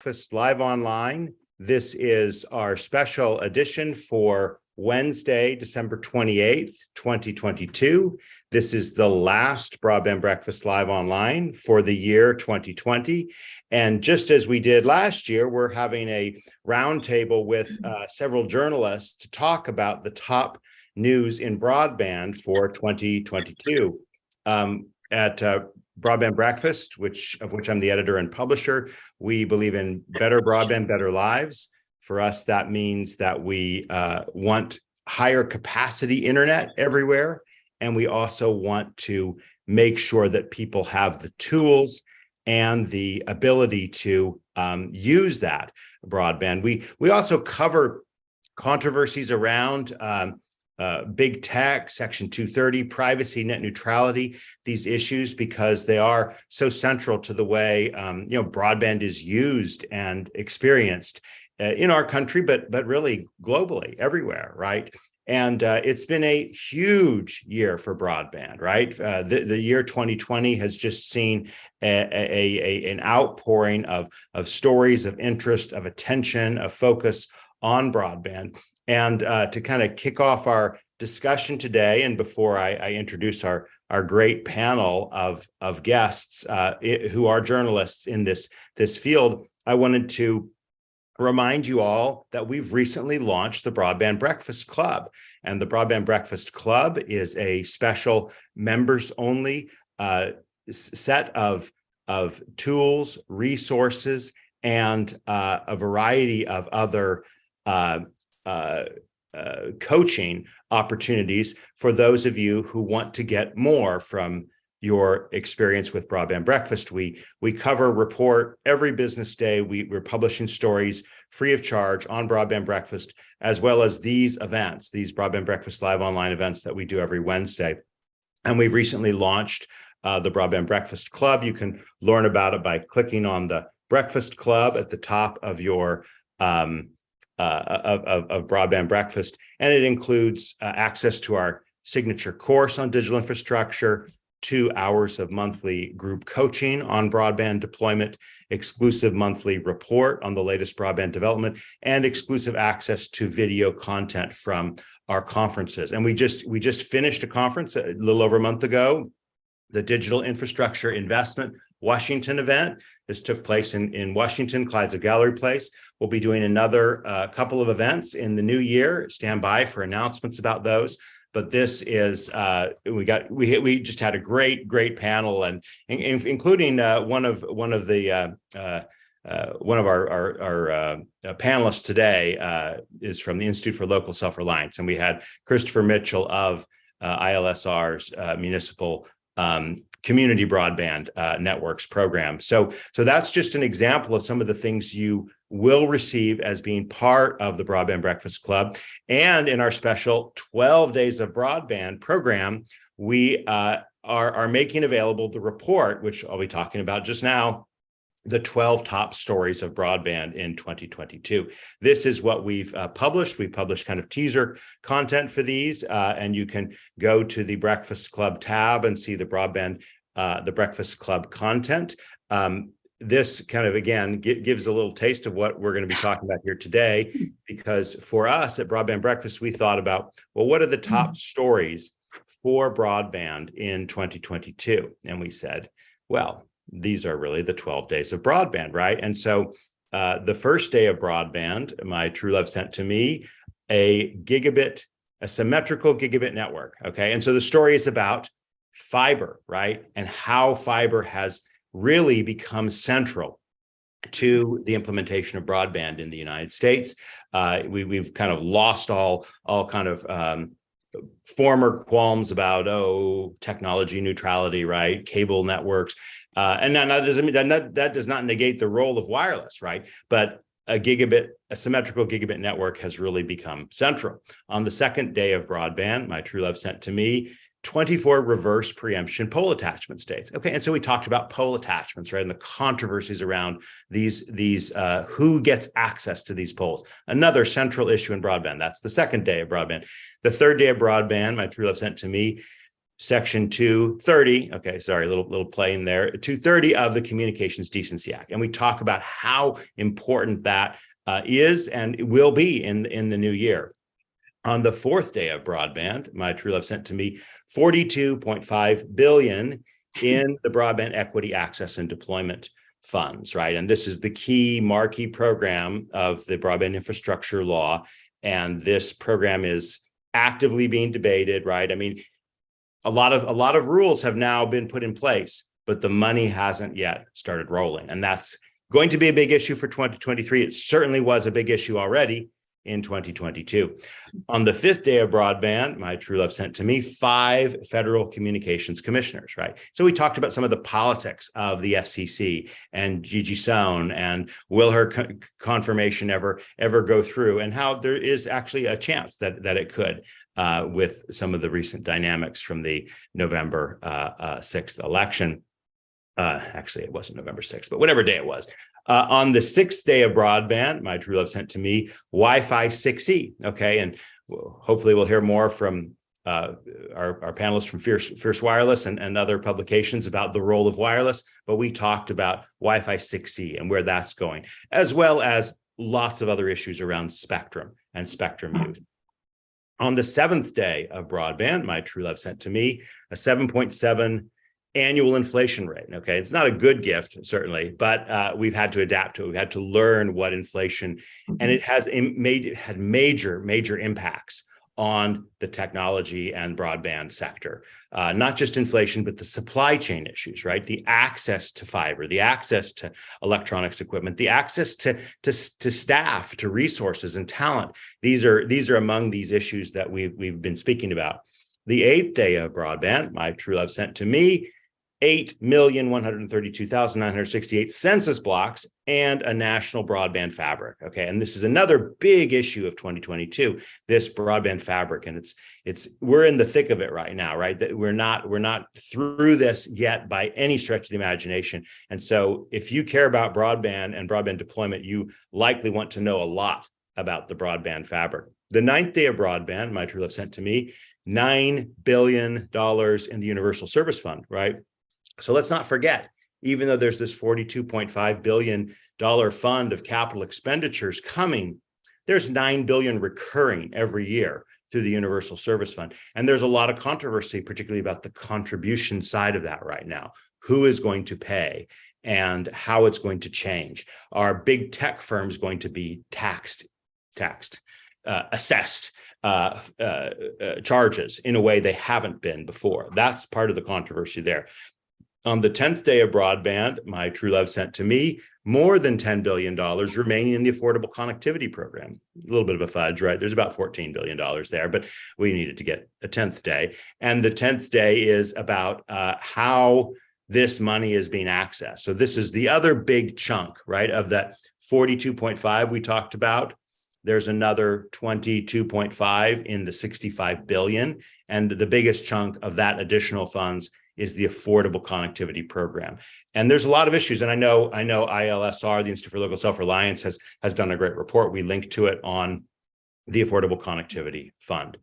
Breakfast live online. This is our special edition for Wednesday, December 28th, 2022. This is the last Broadband Breakfast live online for the year 2020. And just as we did last year, we're having a roundtable with several journalists to talk about the top news in broadband for 2022. At Broadband Breakfast, of which I'm the editor and publisher, we believe in better broadband, better lives. For us, that means that we want higher capacity internet everywhere. And we also want to make sure that people have the tools and the ability to use that broadband. We also cover controversies around big tech, Section 230, privacy, net neutrality, these issues, because they are so central to the way broadband is used and experienced in our country, but really globally, everywhere, right? And it's been a huge year for broadband, right? The year 2020 has just seen an outpouring of stories, of interest, of attention, of focus on broadband. And to kind of kick off our discussion today, and before I introduce our great panel of guests who are journalists in this field, I wanted to remind you all that we've recently launched the Broadband Breakfast Club. And the Broadband Breakfast Club is a special members-only set of tools, resources, and a variety of other coaching opportunities for those of you who want to get more from your experience with Broadband Breakfast. We report every business day. We're publishing stories free of charge on Broadband Breakfast, as well as these events, these Broadband Breakfast live online events that we do every Wednesday. And we've recently launched the Broadband Breakfast Club. You can learn about it by clicking on the Breakfast Club at the top of your of Broadband Breakfast, and it includes access to our signature course on digital infrastructure, 2 hours of monthly group coaching on broadband deployment, exclusive monthly report on the latest broadband development, and exclusive access to video content from our conferences. And we just finished a conference a little over a month ago, the Digital Infrastructure Investment Washington event. This took place in Washington, Clydesdale Gallery Place. We'll be doing another couple of events in the new year. Stand by for announcements about those. But this is we just had a great panel, and including one of our panelists today is from the Institute for Local Self-Reliance, and we had Christopher Mitchell of ILSR's Municipal Community Broadband Networks program. So that's just an example of some of the things you will receive as being part of the Broadband Breakfast Club. And in our special 12 Days of Broadband program, we are making available the report, which I'll be talking about just now, the 12 top stories of broadband in 2022. This is what we've published. We published kind of teaser content for these, and you can go to the Breakfast Club tab and see the Breakfast Club content. This kind of, again, gives a little taste of what we're going to be talking about here today, because for us at Broadband Breakfast, we thought about, well, what are the top stories for broadband in 2022? And we said, well, these are really the 12 days of broadband, right? And so the first day of broadband, my true love sent to me a symmetrical gigabit network, okay? And so the story is about fiber, right? And how fiber has really become central to the implementation of broadband in the United States. We've kind of lost all kind of former qualms about technology neutrality, right? Cable networks, and that does not negate the role of wireless, right? But a symmetrical gigabit network has really become central. On the second day of broadband, my true love sent to me 24 reverse preemption pole attachment states. Okay, and so we talked about pole attachments, right, and the controversies around these who gets access to these poles. Another central issue in broadband. That's the second day of broadband. The third day of broadband, my true love sent to me Section 230, okay, sorry, little play in there, 230 of the Communications Decency Act. And we talk about how important that is and will be in the new year. On the fourth day of broadband, my true love sent to me $42.5 billion in the Broadband Equity Access and Deployment Funds, right? And this is the key marquee program of the broadband infrastructure law. And this program is actively being debated, right? I mean, a lot of rules have now been put in place, but the money hasn't yet started rolling. And that's going to be a big issue for 2023. It certainly was a big issue already in 2022. On the fifth day of broadband, my true love sent to me 5 federal communications commissioners, right? So we talked about some of the politics of the FCC and Gigi Sohn and will her confirmation ever go through, and how there is actually a chance that it could with some of the recent dynamics from the November 6th election. Actually, it wasn't November 6th, but whatever day it was. On the 6th day of broadband, my true love sent to me Wi-Fi 6E. Okay, and hopefully we'll hear more from our panelists from Fierce Wireless and other publications about the role of wireless. But we talked about Wi-Fi 6E and where that's going, as well as lots of other issues around spectrum and spectrum use. On the 7th day of broadband, my true love sent to me a 7.7 annual inflation rate. Okay, it's not a good gift, certainly, but we've had to adapt to it. We've had to learn what inflation, and it had major impacts on the technology and broadband sector. Not just inflation, but the supply chain issues, right? The access to fiber, the access to electronics equipment, the access to staff, to resources and talent. These are among these issues that we've been speaking about. The 8th day of broadband, my true love sent to me 8,132,968 census blocks and a national broadband fabric. Okay, and this is another big issue of 2022. This broadband fabric, and we're in the thick of it right now, right? That we're not through this yet by any stretch of the imagination. And so, if you care about broadband and broadband deployment, you likely want to know a lot about the broadband fabric. The 9th day of broadband, my true love sent to me $9 billion in the Universal Service Fund, right? So let's not forget, even though there's this $42.5 billion fund of capital expenditures coming, there's $9 billion recurring every year through the Universal Service Fund. And there's a lot of controversy, particularly about the contribution side of that right now. Who is going to pay and how it's going to change? Are big tech firms going to be assessed charges in a way they haven't been before? That's part of the controversy there. On the 10th day of broadband, my true love sent to me more than $10 billion remaining in the Affordable Connectivity Program. A little bit of a fudge, right? There's about $14 billion there, but we needed to get a 10th day. And the 10th day is about how this money is being accessed. So this is the other big chunk, right? Of that 42.5 we talked about, there's another 22.5 in the 65 billion. And the biggest chunk of that additional funds is the Affordable Connectivity Program. And there's a lot of issues. And I know ILSR, the Institute for Local Self-Reliance, has done a great report. We linked to it on the Affordable Connectivity Fund.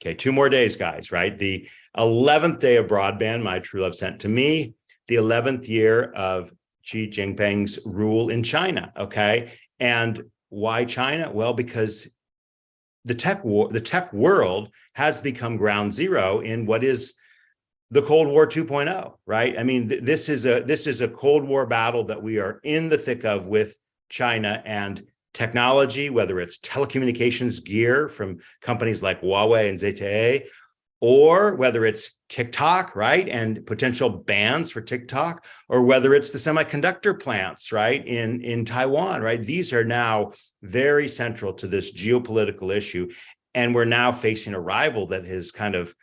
Okay, 2 more days, guys, right? The 11th day of broadband, my true love sent to me, the 11th year of Xi Jinping's rule in China, okay? And why China? Well, because the tech world has become ground zero in what is the Cold War 2.0, right? I mean, this is a Cold War battle that we are in the thick of with China, and technology, whether it's telecommunications gear from companies like Huawei and ZTE, or whether it's TikTok, right, and potential bans for TikTok, or whether it's the semiconductor plants, right, in Taiwan, right? These are now very central to this geopolitical issue, and we're now facing a rival that is kind of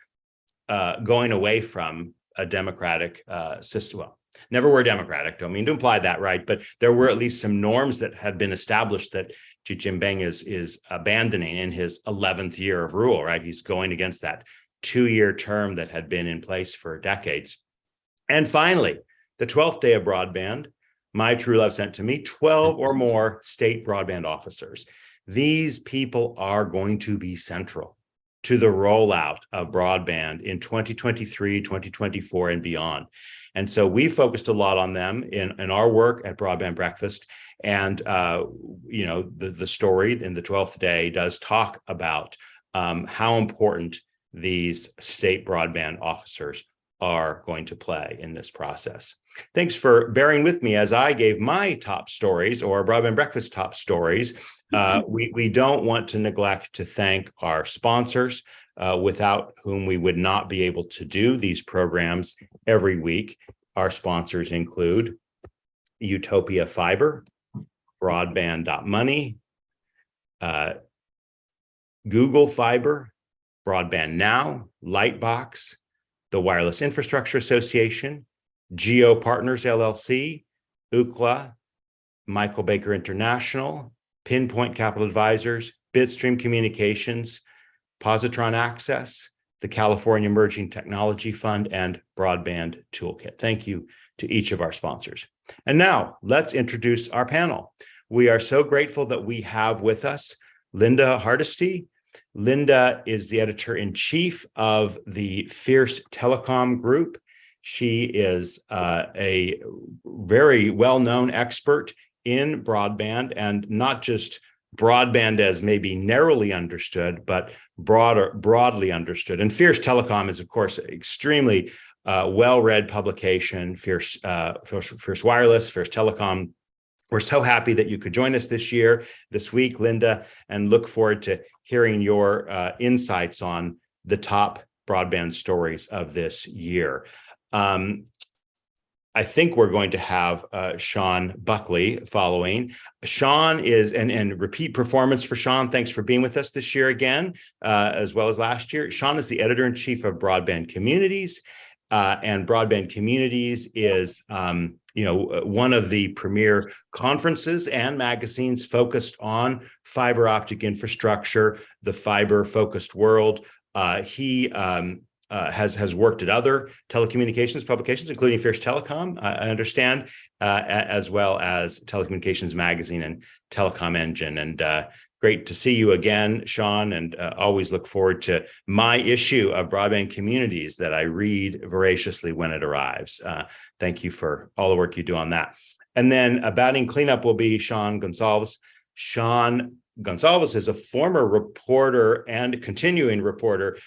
going away from a democratic system. Well, never were democratic, don't mean to imply that, right? But there were at least some norms that had been established that Xi Jinping is abandoning in his 11th year of rule, right? He's going against that 2-year term that had been in place for decades. And finally, the 12th day of broadband, my true love sent to me 12 or more state broadband officers. These people are going to be central to the rollout of broadband in 2023, 2024, and beyond. And so we focused a lot on them in our work at Broadband Breakfast. And, the story in the 12th day does talk about how important these state broadband officers are going to play in this process. Thanks for bearing with me as I gave my top stories, or Broadband Breakfast top stories. We don't want to neglect to thank our sponsors, without whom we would not be able to do these programs every week. Our sponsors include Utopia Fiber, Broadband.money, Google Fiber, Broadband Now, Lightbox, the Wireless Infrastructure Association, Geo Partners LLC, Ookla, Michael Baker International, Pinpoint Capital Advisors, Bitstream Communications, Positron Access, the California Emerging Technology Fund, and Broadband Toolkit. Thank you to each of our sponsors. And now let's introduce our panel. We are so grateful that we have with us Linda Hardesty. Linda is the editor-in-chief of the Fierce Telecom Group. She is a very well-known expert in broadband, and not just broadband as maybe narrowly understood, but broadly understood. And Fierce Telecom is, of course, extremely well-read publication, Fierce Wireless, Fierce Telecom. We're so happy that you could join us this week, Linda, and look forward to hearing your insights on the top broadband stories of this year. I think we're going to have Sean Buckley following. Sean is, and repeat performance for Sean. Thanks for being with us this year again, as well as last year. Sean is the editor-in-chief of Broadband Communities, and Broadband Communities is one of the premier conferences and magazines focused on fiber optic infrastructure, the fiber-focused world. He has worked at other telecommunications publications, including Fierce Telecom, I understand, as well as Telecommunications Magazine and Telecom Engine. And great to see you again, Sean, and always look forward to my issue of Broadband Communities that I read voraciously when it arrives. Thank you for all the work you do on that. And then batting cleanup will be Sean Gonsalves. Sean Gonsalves is a former reporter and continuing reporter.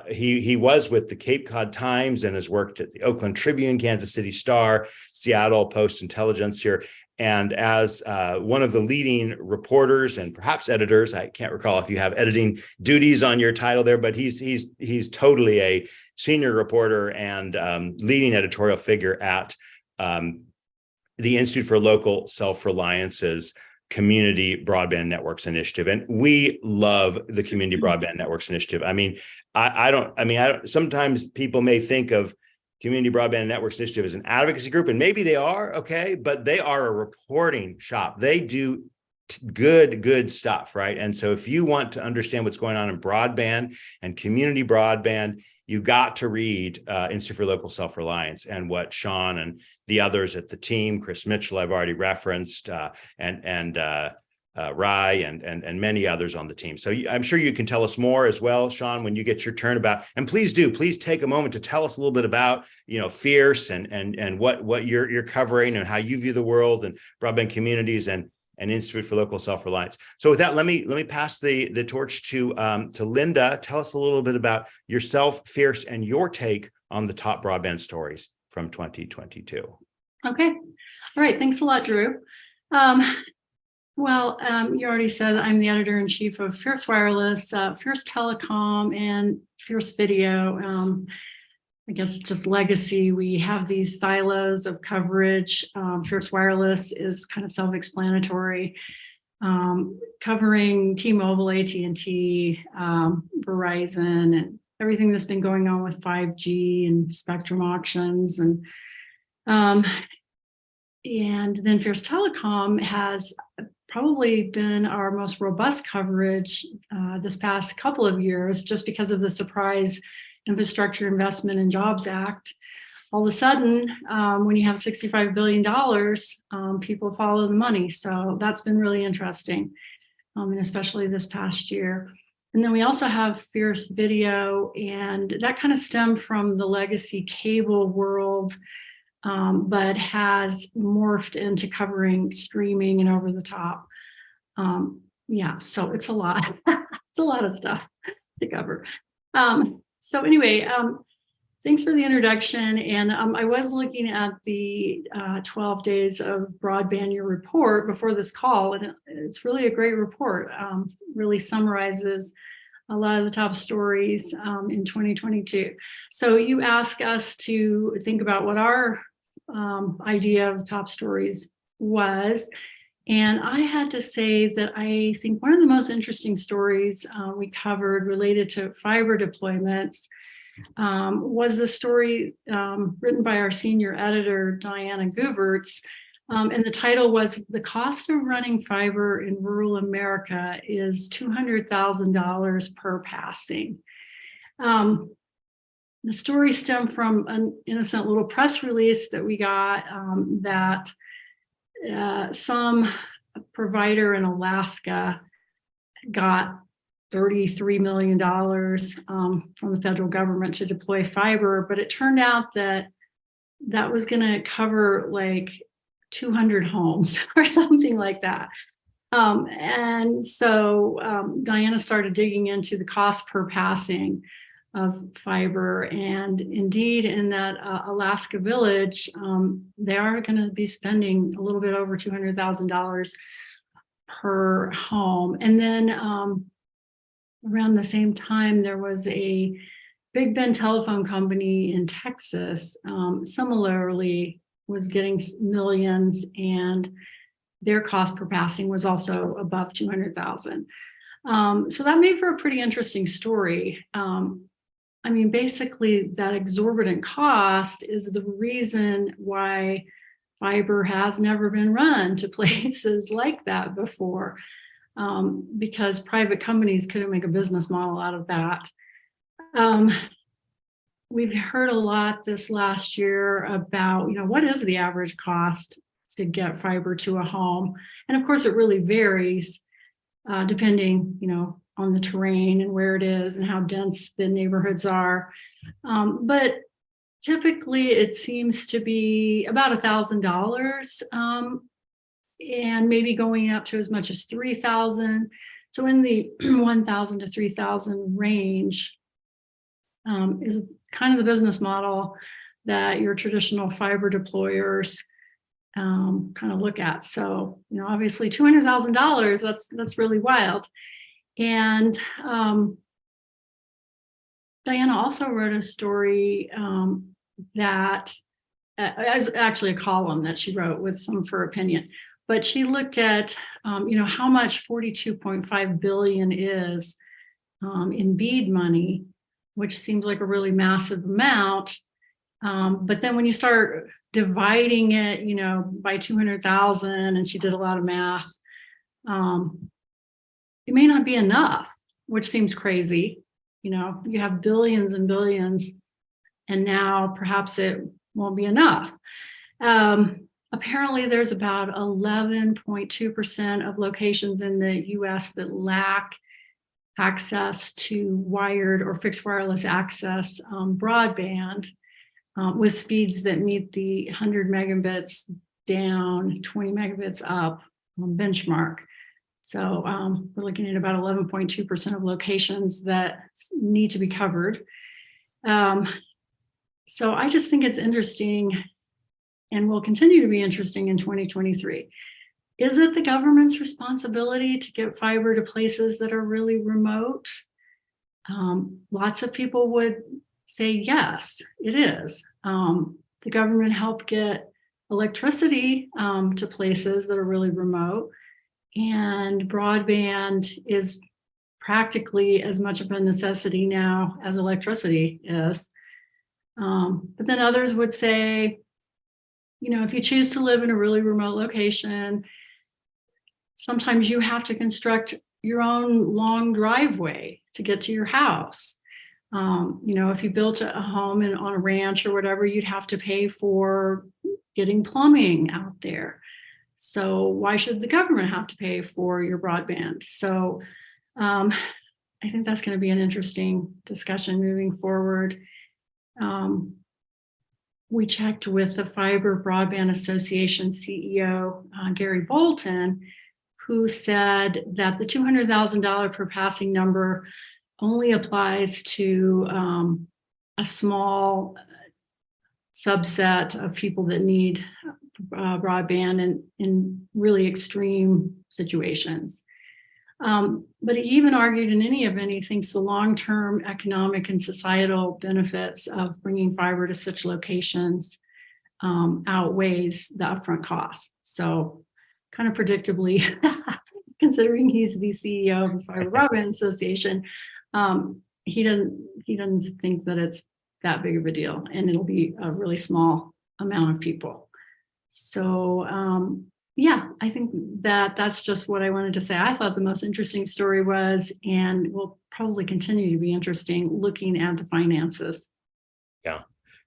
He was with the Cape Cod Times and has worked at the Oakland Tribune, Kansas City Star, Seattle Post-Intelligencer. And as one of the leading reporters and perhaps editors, I can't recall if you have editing duties on your title there, but he's totally a senior reporter and leading editorial figure at the Institute for Local Self-Reliance's Community Broadband Networks Initiative. And we love the Community Broadband Networks Initiative. Sometimes people may think of Community Broadband Networks Initiative as an advocacy group, and maybe they are, okay, but they are a reporting shop. They do good stuff, right? And so if you want to understand what's going on in broadband and community broadband, you got to read Institute for Local Self-Reliance and what Sean and the others at the team, Chris Mitchell, I've already referenced, and Rye and many others on the team. So I'm sure you can tell us more as well, Sean, when you get your turn about, and please take a moment to tell us a little bit about, Fierce and what you're covering and how you view the world and broadband communities and Institute for Local Self-Reliance. So with that, let me pass the torch to Linda. Tell us a little bit about yourself, Fierce, and your take on the top broadband stories from 2022. Okay. All right. Thanks a lot, Drew. You already said I'm the editor-in-chief of Fierce Wireless, Fierce Telecom, and Fierce Video. I guess just legacy. We have these silos of coverage. Fierce Wireless is kind of self-explanatory, covering T-Mobile, AT&T, Verizon, and everything that's been going on with 5G and spectrum auctions. And then Fierce Telecom has probably been our most robust coverage this past couple of years, just because of the surprise Infrastructure Investment and Jobs Act. All of a sudden, when you have $65 billion, people follow the money. So that's been really interesting, and especially this past year. And then we also have Fierce Video, and that kind of stemmed from the legacy cable world, but has morphed into covering streaming and over the top. Yeah, so it's a lot. It's a lot of stuff to cover. So anyway, thanks for the introduction. And I was looking at the 12 days of Broadband Year report before this call, and it's really a great report. Really summarizes a lot of the top stories in 2022. So you ask us to think about what our idea of top stories was. And I had to say that I think one of the most interesting stories we covered related to fiber deployments was the story written by our senior editor, Diana Guverts. And the title was "The Cost of Running Fiber in Rural America is $200,000 per passing." The story stemmed from an innocent little press release that we got that some provider in Alaska got $33 million from the federal government to deploy fiber, but it turned out that that was going to cover like 200 homes or something like that. And so Diana started digging into the cost per passing of fiber, and indeed in that Alaska village, they are going to be spending a little bit over $200,000 per home. And then around the same time, there was a Big Bend telephone company in Texas, similarly was getting millions, and their cost per passing was also above 200,000. So that made for a pretty interesting story. I mean, basically that exorbitant cost is the reason why fiber has never been run to places like that before, because private companies couldn't make a business model out of that. We've heard a lot this last year about, what is the average cost to get fiber to a home? And of course, it really varies depending, on the terrain and where it is and how dense the neighborhoods are. But typically it seems to be about $1,000 and maybe going up to as much as $3,000. So in the $1,000 to $3,000 range is kind of the business model that your traditional fiber deployers kind of look at. So, obviously $200,000, that's really wild. And Diana also wrote a story that is actually a column that she wrote with some of her opinion, but she looked at, how much 42.5 billion is in BEAD money, which seems like a really massive amount. But then when you start dividing it, by 200,000, and she did a lot of math, it may not be enough, which seems crazy. You have billions and billions, and now perhaps it won't be enough. Apparently, there's about 11.2% of locations in the US that lack access to wired or fixed wireless access broadband with speeds that meet the 100 megabits down, 20 megabits up benchmark. So we're looking at about 11.2% of locations that need to be covered. So I just think it's interesting and will continue to be interesting in 2023. Is it the government's responsibility to get fiber to places that are really remote? Lots of people would say yes, it is. The government helped get electricity to places that are really remote, and broadband is practically as much of a necessity now as electricity is. But then others would say, if you choose to live in a really remote location, sometimes you have to construct your own long driveway to get to your house. If you built a home on a ranch or whatever, you'd have to pay for getting plumbing out there. So why should the government have to pay for your broadband? So I think that's going to be an interesting discussion moving forward. We checked with the Fiber Broadband Association CEO, Gary Bolton, who said that the $200,000 per passing number only applies to a small subset of people that need broadband in really extreme situations. But he even argued in any event, he thinks the long-term economic and societal benefits of bringing fiber to such locations outweighs the upfront cost. So kind of predictably, considering he's the CEO of the Fiber Broadband Association, he doesn't think that it's that big of a deal, and it'll be a really small amount of people. So yeah, I think that's just what I wanted to say. I thought the most interesting story was, and will probably continue to be interesting, looking at the finances. Yeah,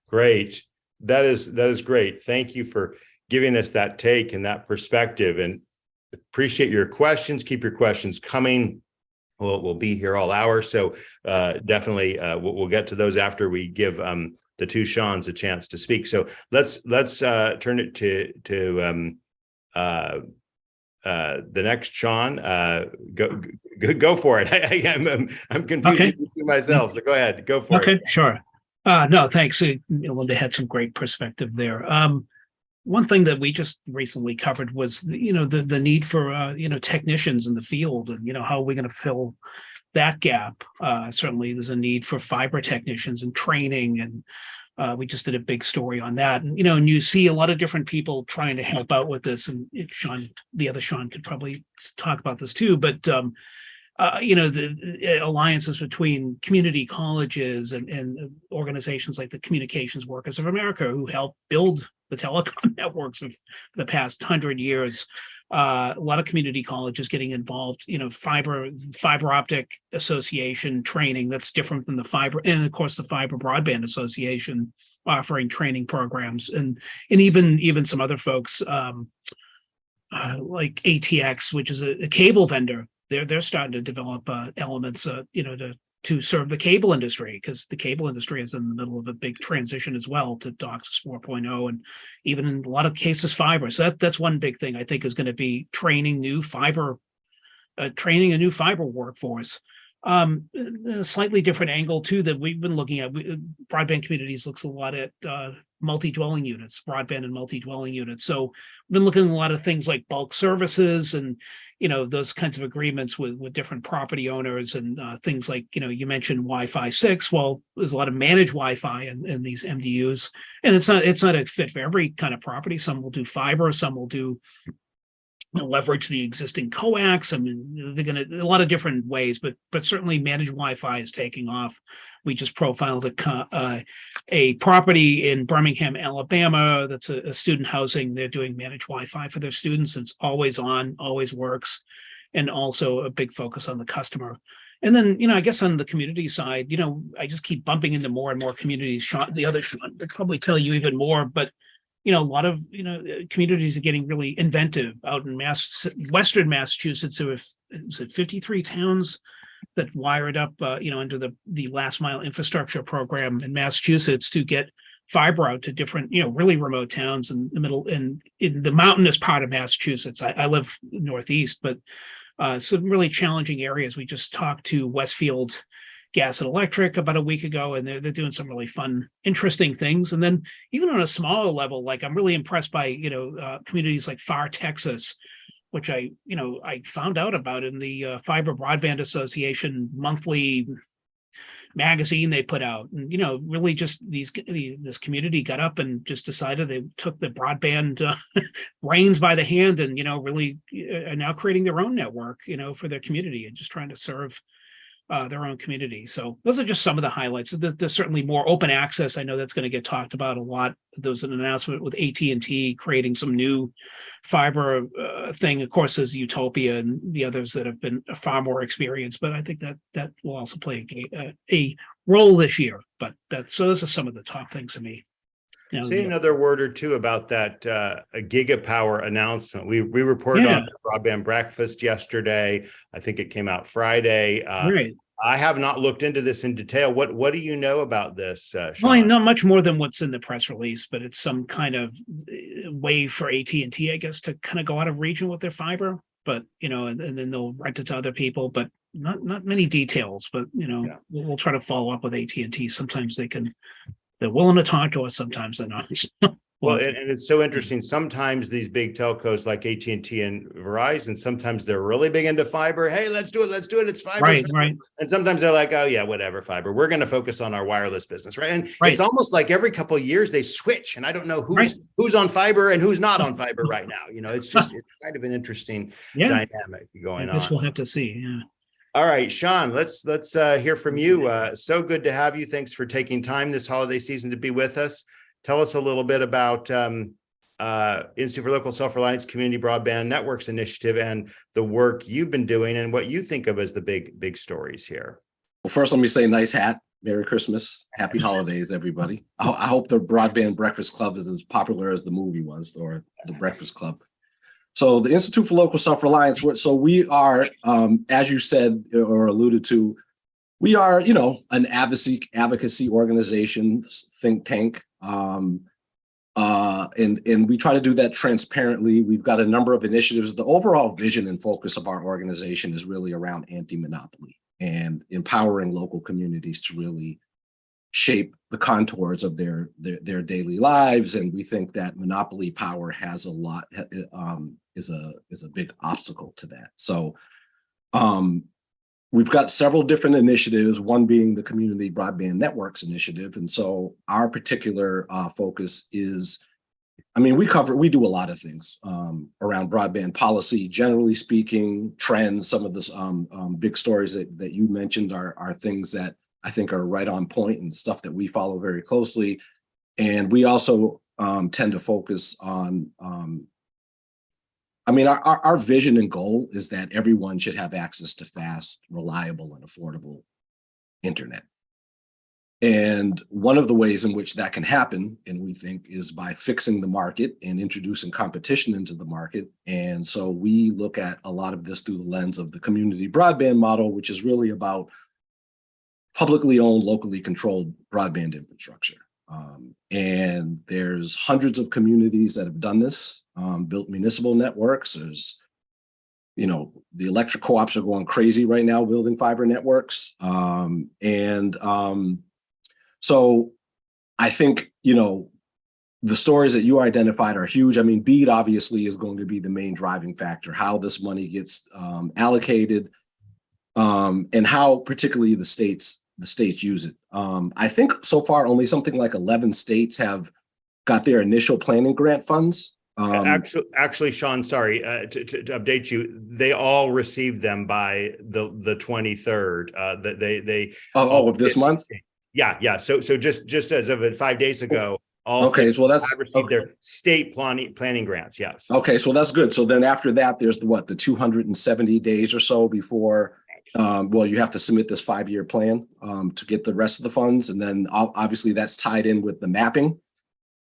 great. That is great. Thank you for giving us that take and that perspective, and appreciate your questions. Keep your questions coming. We'll be here all hour. So definitely we'll get to those after we give the two Seans a chance to speak. So let's turn it to the next Sean. Go for it. I'm confusing myself. So go ahead. Go for it. Okay, sure. No, thanks. Linda had some great perspective there. One thing that we just recently covered was, the need for, technicians in the field, and, how are we going to fill that gap? Certainly there's a need for fiber technicians and training, and we just did a big story on that. And, and you see a lot of different people trying to help out with this, and the other Sean could probably talk about this too, but the alliances between community colleges and organizations like the Communications Workers of America, who helped build the telecom networks of the past 100 years. A lot of community colleges getting involved, fiber optic association training that's different than the fiber, and of course the Fiber Broadband Association offering training programs, and even some other folks like ATX, which is a cable vendor. They're starting to develop elements, to serve the cable industry, because the cable industry is in the middle of a big transition as well to DOCSIS 4.0, and even in a lot of cases fiber. So that's one big thing I think is going to be training a new fiber workforce. A slightly different angle too that we've been looking at. Broadband Communities looks a lot at multi-dwelling units, broadband and multi-dwelling units. So we've been looking at a lot of things like bulk services and those kinds of agreements with different property owners, and things like, you mentioned Wi-Fi 6. Well, there's a lot of managed Wi-Fi in these MDUs, and it's not a fit for every kind of property. Some will do fiber, some will do leverage the existing coax. I mean, they're going to a lot of different ways, but certainly managed Wi-Fi is taking off. We just profiled a property in Birmingham, Alabama. That's a student housing. They're doing managed Wi-Fi for their students. It's always on, always works, and also a big focus on the customer. And then, I guess on the community side, I just keep bumping into more and more communities. The other Sean could probably tell you even more, but a lot of communities are getting really inventive out in Western Massachusetts. There was 53 towns that wired up into the last mile infrastructure program in Massachusetts to get fiber out to different really remote towns in the middle and in the mountainous part of Massachusetts. I live northeast, but some really challenging areas. We just talked to Westfield Gas and Electric about a week ago, and they're doing some really fun, interesting things. And then even on a smaller level, like I'm really impressed by communities like Far Texas, which I found out about in the Fiber Broadband Association monthly magazine they put out. And really just this community got up and just decided they took the broadband reins by the hand, and really are now creating their own network for their community and just trying to serve their own community. So those are just some of the highlights. There's certainly more open access. I know that's going to get talked about a lot. There was an announcement with AT&T creating some new fiber thing. Of course, there's Utopia and the others that have been far more experienced, but I think that will also play a role this year. But so those are some of the top things for me. Say another word or two about that GigaPower announcement. We reported on the Broadband Breakfast yesterday. I think it came out Friday. Right. I have not looked into this in detail. What do you know about this, Well, Sean? not much more than what's in the press release, but it's some kind of way for AT&T, I guess, to kind of go out of region with their fiber. But and then they'll rent it to other people. But not many details. But Yeah. we'll try to follow up with AT&T. Sometimes they're willing to talk to us. Sometimes they're not. Well, and it's so interesting. Sometimes these big telcos like AT&T and Verizon, sometimes they're really big into fiber. Hey, let's do it. Let's do it. It's fiber. Right. And sometimes they're like, oh yeah, whatever, fiber. We're going to focus on our wireless business, right? And Right. it's almost like every couple of years they switch, and I don't know who's on fiber and who's not on fiber right now. It's kind of an interesting dynamic going I guess on. we'll have to see. Yeah. All right, Sean, let's hear from you. So good to have you. Thanks for taking time this holiday season to be with us. Tell us a little bit about Institute for Local Self-Reliance Community Broadband Networks Initiative and the work you've been doing and what you think of as the big stories here. Well, first, let me say nice hat. Merry Christmas. Happy holidays, everybody. I hope the Broadband Breakfast Club is as popular as the movie was, or the Breakfast Club. So the Institute for Local Self-Reliance, so we are, as you said or alluded to, we are, an advocacy organization, think tank. And we try to do that transparently. We've got a number of initiatives. The overall vision and focus of our organization is really around anti-monopoly and empowering local communities to really shape the contours of their daily lives. And we think that monopoly power has is a big obstacle to that. So we've got several different initiatives, one being the Community Broadband Networks Initiative. And so our particular focus is, we do a lot of things around broadband policy, generally speaking, trends. Some of the big stories that you mentioned are things that I think are right on point and stuff that we follow very closely. And we also tend to focus on our vision and goal is that everyone should have access to fast, reliable, and affordable internet. And one of the ways in which that can happen, and we think, is by fixing the market and introducing competition into the market. And so we look at a lot of this through the lens of the community broadband model, which is really about publicly owned, locally controlled broadband infrastructure. And there's hundreds of communities that have done this, built municipal networks. There's, the electric co-ops are going crazy right now building fiber networks. So I think, the stories that you identified are huge. BEAD obviously is going to be the main driving factor, how this money gets allocated, and how particularly the states use it. I think so far only something like 11 states have got their initial planning grant funds. Actually, Sean, sorry to update you. They all received them by the 23rd. Of this month. Yeah. So just as of 5 days ago, all that's received their state planning grants. Yes. Okay, so that's good. So then after that, there's the 270 days or so before. You have to submit this 5-year plan to get the rest of the funds, and then obviously that's tied in with the mapping,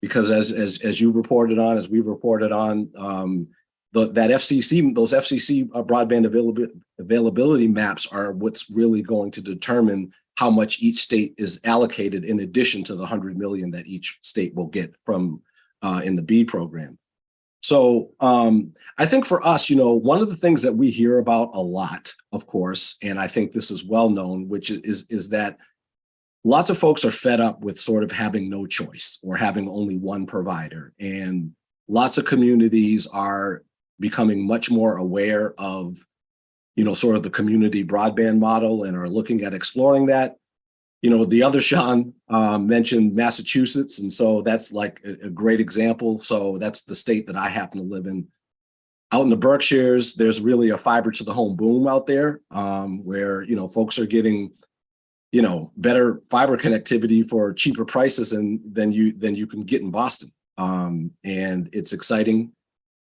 because as you've reported on, as we've reported on, those FCC broadband availability maps are what's really going to determine how much each state is allocated in addition to the 100 million that each state will get from in the BEAD program. So I think for us, one of the things that we hear about a lot, of course, and I think this is well known, which is that lots of folks are fed up with sort of having no choice or having only one provider. And lots of communities are becoming much more aware of, sort of the community broadband model and are looking at exploring that. The other Sean mentioned Massachusetts, and so that's like a great example. So that's the state that I happen to live in. Out in the Berkshires, there's really a fiber to the home boom out there, where folks are getting better fiber connectivity for cheaper prices than you can get in Boston. And it's exciting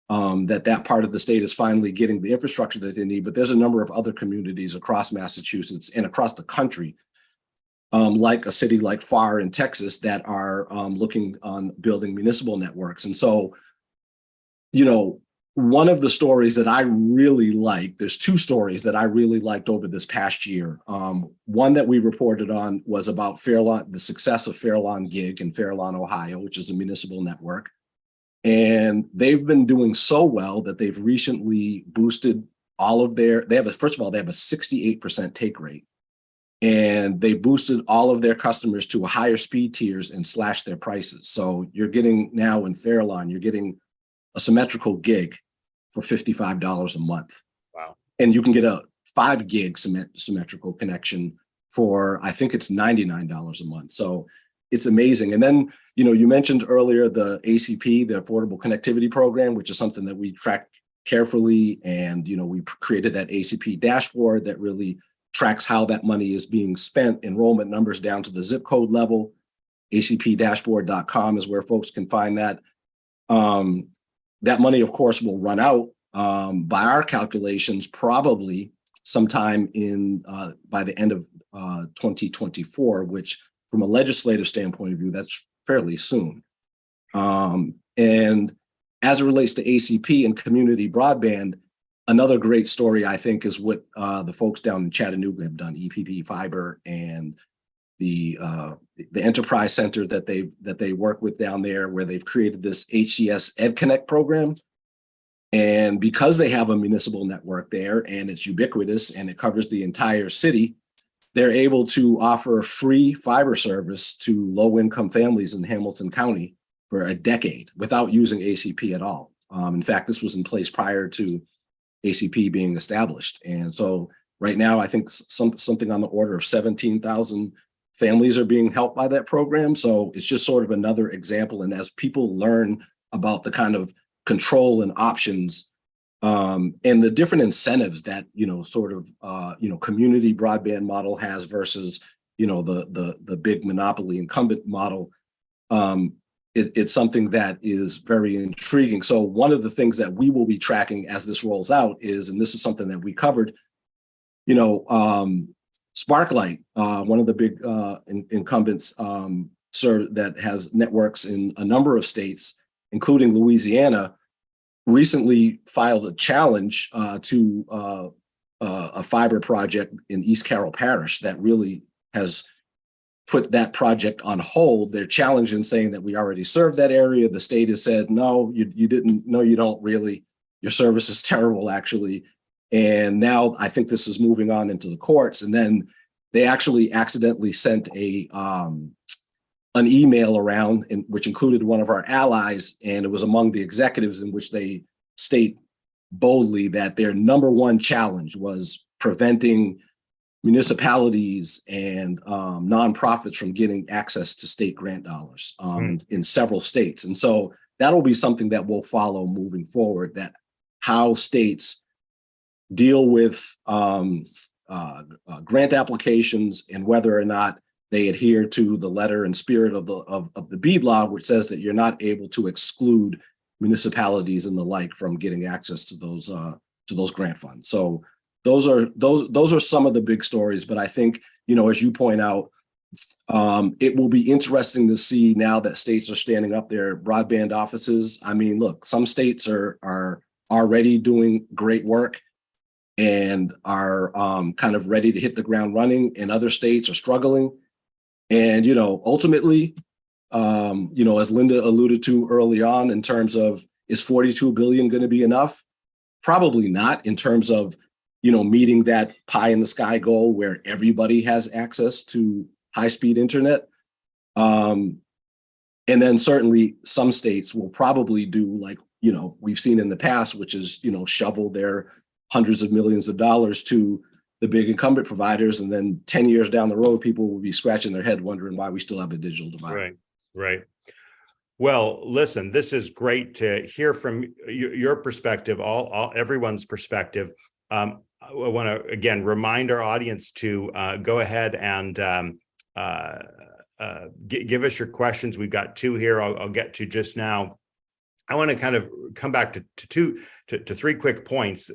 that part of the state is finally getting the infrastructure that they need. But there's a number of other communities across Massachusetts and across the country, like a city like Farr in Texas, that are looking on building municipal networks. And so, one of the stories that I really like, there's two stories that I really liked over this past year. One that we reported on was about Fairlawn, the success of Fairlawn Gig in Fairlawn, Ohio, which is a municipal network. And they've been doing so well that they've recently boosted all of their, first of all, they have a 68% take rate. And they boosted all of their customers to a higher speed tiers and slashed their prices. So you're getting now in Fairlawn, you're getting a symmetrical gig for $55 a month. Wow. And you can get a 5 gig symmetrical connection for, I think it's $99 a month. So it's amazing. And then, you mentioned earlier the ACP, the Affordable Connectivity Program, which is something that we track carefully. And, we created that ACP dashboard that really tracks how that money is being spent, enrollment numbers down to the zip code level. acpdashboard.com is where folks can find that. That money, of course, will run out by our calculations, probably sometime by the end of 2024, which from a legislative standpoint of view, that's fairly soon. And as it relates to ACP and community broadband, another great story, I think, is what the folks down in Chattanooga have done, EPP Fiber and the enterprise center that they work with down there, where they've created this HCS EdConnect program. And because they have a municipal network there and it's ubiquitous and it covers the entire city, they're able to offer free fiber service to low-income families in Hamilton County for a decade without using ACP at all. In fact, this was in place prior to ACP being established. And so right now, I think something on the order of 17,000 families are being helped by that program. So it's just sort of another example. And as people learn about the kind of control and options and the different incentives that, community broadband model has versus, the big monopoly incumbent model, it's something that is very intriguing. So one of the things that we will be tracking as this rolls out is, and this is something that we covered, Sparklight, one of the big incumbents that has networks in a number of states, including Louisiana, recently filed a challenge to a fiber project in East Carroll Parish that really has put that project on hold. They're challenging, saying that we already serve that area. The state has said, no, you didn't. No, you don't really. Your service is terrible, actually. And now I think this is moving on into the courts. And then they actually accidentally sent an email around, which included one of our allies, and it was among the executives, in which they state boldly that their number one challenge was preventing municipalities and nonprofits from getting access to state grant dollars in several states. And so that'll be something that we'll follow moving forward, that how states deal with grant applications and whether or not they adhere to the letter and spirit of the BEAD law, which says that you're not able to exclude municipalities and the like from getting access to those grant funds. So those are some of the big stories. But I think, as you point out, it will be interesting to see now that states are standing up their broadband offices. I mean, look, some states are already doing great work and are kind of ready to hit the ground running, and other states are struggling. And, ultimately, as Linda alluded to early on, in terms of, is 42 billion going to be enough? Probably not, in terms of, meeting that pie in the sky goal where everybody has access to high-speed internet. And then certainly some states will probably do like, we've seen in the past, which is, shovel their hundreds of millions of dollars to the big incumbent providers. And then 10 years down the road, people will be scratching their head wondering why we still have a digital divide. Right. Well, listen, this is great to hear from your perspective, everyone's perspective. I want to, again, remind our audience to go ahead and give us your questions. We've got 2 here I'll get to just now. I want to kind of come back to 3 quick points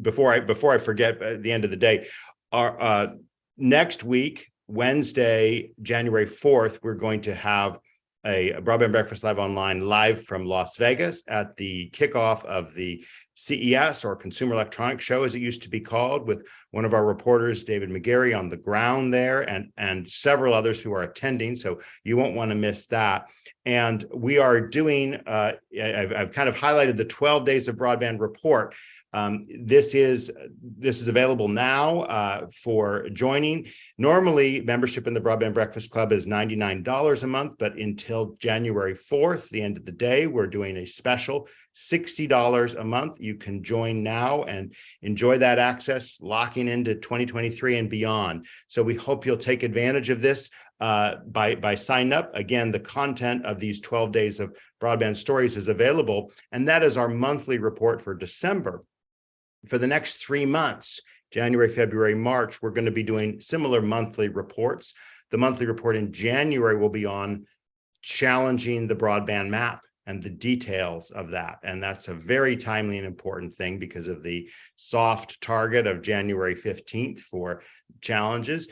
before I forget at the end of the day. Our next week, Wednesday, January 4th, we're going to have a Broadband Breakfast Live Online live from Las Vegas at the kickoff of the CES, or Consumer Electronics Show, as it used to be called, with one of our reporters, David McGarry, on the ground there, and several others who are attending. So you won't want to miss that. And we are doing, I've kind of highlighted the 12 Days of Broadband report. This is available now for joining. Normally, membership in the Broadband Breakfast Club is $99 a month, but until January 4th, the end of the day, we're doing a special $60 a month. You can join now and enjoy that access, locking into 2023 and beyond. So we hope you'll take advantage of this by signing up. Again, the content of these 12 Days of Broadband Stories is available, and that is our monthly report for December. For the next 3 months, January, February, March, we're going to be doing similar monthly reports. The monthly report in January will be on challenging the broadband map and the details of that. And that's a very timely and important thing because of the soft target of January 15th for challenges.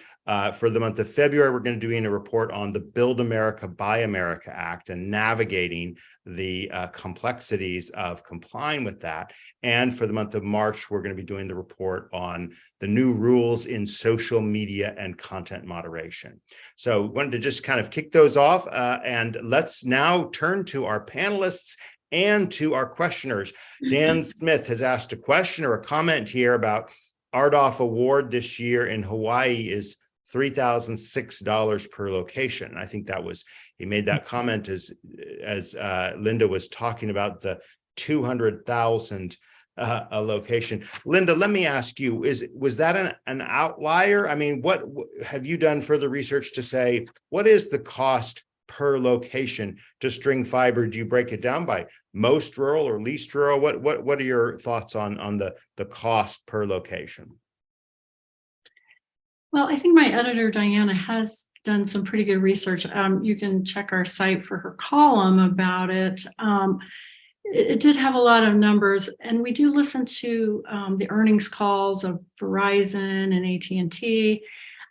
For the month of February, we're going to be doing a report on the Build America, Buy America Act and navigating the complexities of complying with that. And for the month of March, we're going to be doing the report on the new rules in social media and content moderation. So wanted to just kind of kick those off, and let's now turn to our panelists and to our questioners. Dan Smith has asked a question or a comment here about RDOF award this year in Hawaii is $3,006 per location. I think that was, he made that comment as Linda was talking about the 200,000 a location. Linda, let me ask you, was that an outlier? I mean, what have you done further research to say, what is the cost per location to string fiber? Do you break it down by most rural or least rural? What are your thoughts on the cost per location? Well, I think my editor, Diana, has done some pretty good research. You can check our site for her column about it. It did have a lot of numbers, and we do listen to the earnings calls of Verizon and AT&T.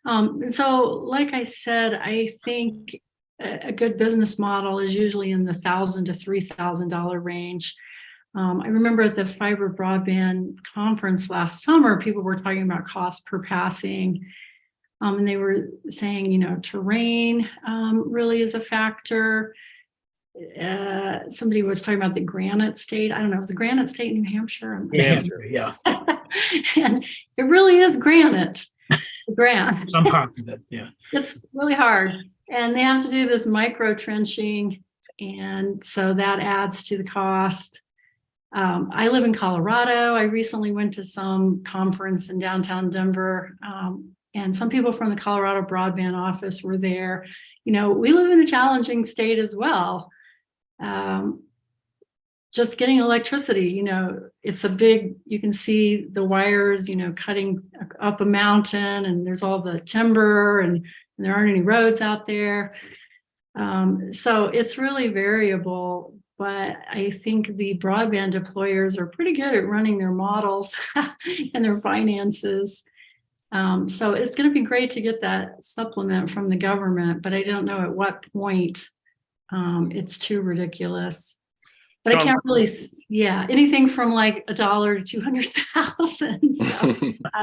And so, like I said, I think a good business model is usually in the $1,000 to $3,000 range. I remember at the fiber broadband conference last summer, people were talking about cost per passing. And they were saying, you know, terrain really is a factor. Somebody was talking about the Granite State. I don't know, is the Granite State New Hampshire? New Hampshire, yeah. And it really is granite. Some parts of it, yeah. It's really hard. And they have to do this micro trenching. And so that adds to the cost. I live in Colorado. I recently went to some conference in downtown Denver. And some people from the Colorado broadband office were there. You know, we live in a challenging state as well. Just getting electricity, you know, it's a big, you can see the wires, you know, cutting up a mountain, and there's all the timber, and there aren't any roads out there. So it's really variable, but I think the broadband deployers are pretty good at running their models and their finances. So it's going to be great to get that supplement from the government, but I don't know at what point it's too ridiculous. But I can't really, yeah, anything from like $1 to 200,000. So,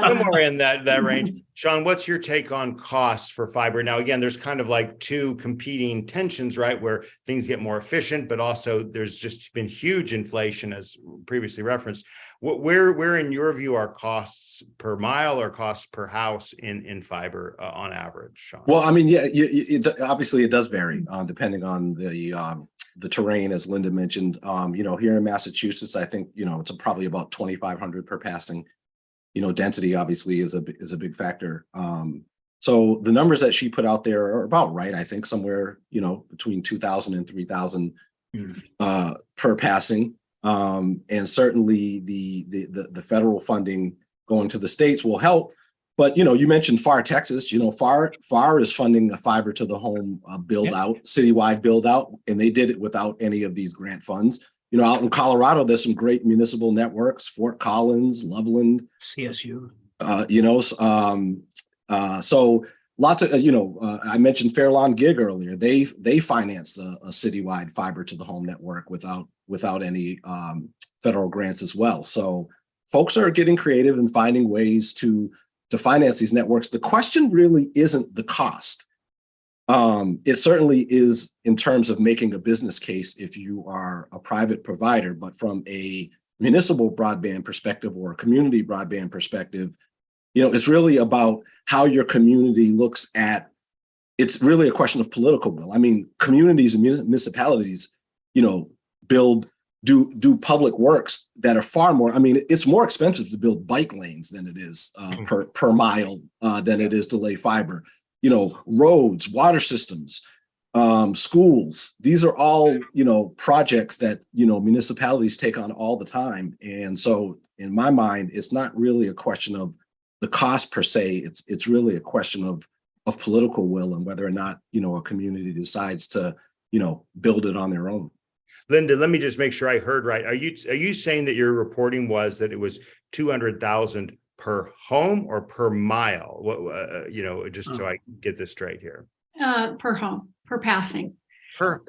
somewhere in that range. Sean, what's your take on costs for fiber? Now, again, there's kind of like two competing tensions, right? Where things get more efficient, but also there's just been huge inflation, as previously referenced. Where in your view are costs per mile or costs per house in fiber on average, Sean? Well, I mean, yeah, obviously it does vary depending on the terrain, as Linda mentioned. You know, here in Massachusetts, I think, you know, it's probably about 2,500 per passing. You know, density obviously is a big factor. So the numbers that she put out there are about right. I think somewhere, you know, between 2,000 and 3,000 per passing. And certainly the federal funding going to the states will help. But, you know, you mentioned FAR Texas, you know, FAR is funding a fiber to the home build out, citywide build out, and they did it without any of these grant funds. You know, out in Colorado, there's some great municipal networks, Fort Collins, Loveland, CSU. You know, so lots of, I mentioned Fairlawn Gig earlier. They financed a citywide fiber to the home network without any federal grants as well. So folks are getting creative and finding ways to finance these networks. The question really isn't the cost. It certainly is in terms of making a business case if you are a private provider, but from a municipal broadband perspective or a community broadband perspective, it's really about how your community looks at, it's really a question of political will. I mean, communities and municipalities, do public works that are far more, I mean, it's more expensive to build bike lanes than it is per mile than it is to lay fiber. Roads, water systems, schools, these are all, projects that, municipalities take on all the time. And so in my mind, it's not really a question of the cost per se. It's really a question of political will and whether or not, a community decides to, build it on their own. Linda, let me just make sure I heard right. Are you saying that your reporting was that it was 200,000 per home or per mile? Just so I get this straight here. Per home, per passing. Per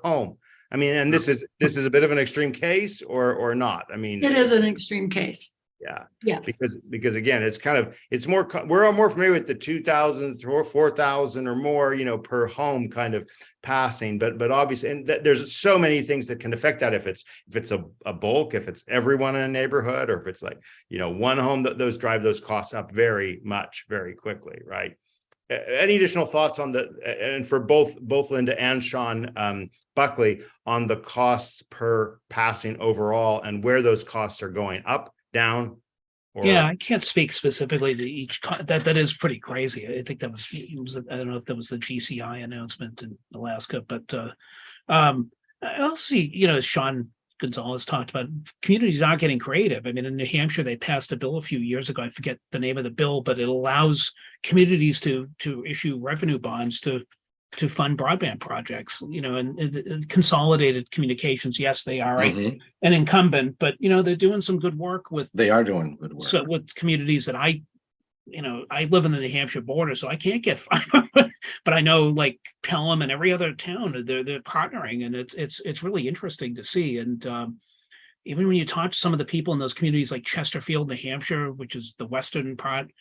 home. I mean, and this is a bit of an extreme case or not? I mean, it is an extreme case. Yeah. Yes. Because again, we're more familiar with the 2,000 or 4,000 or more, per home kind of passing, but obviously, and there's so many things that can affect that. If it's a bulk, if it's everyone in a neighborhood, or if it's like, one home, those drive those costs up very much, very quickly. Right. Any additional thoughts on and for both Linda and Sean Buckley on the costs per passing overall and where those costs are going up, down? Yeah, I can't speak specifically to each. That is pretty crazy. I think that was I don't know if that was the GCI announcement in Alaska, but I also see, as Sean Gonzalez talked about, communities are getting creative. I mean, in New Hampshire, they passed a bill a few years ago. I forget the name of the bill, but it allows communities to issue revenue bonds to fund broadband projects, and consolidated communications. Yes, they are an incumbent, but they're doing some good work with. They are doing good work. So with communities that I live in the New Hampshire border, so I can't get fiber, but I know like Pelham and every other town, they're partnering, and it's really interesting to see. And even when you talk to some of the people in those communities like Chesterfield, New Hampshire, which is the western part,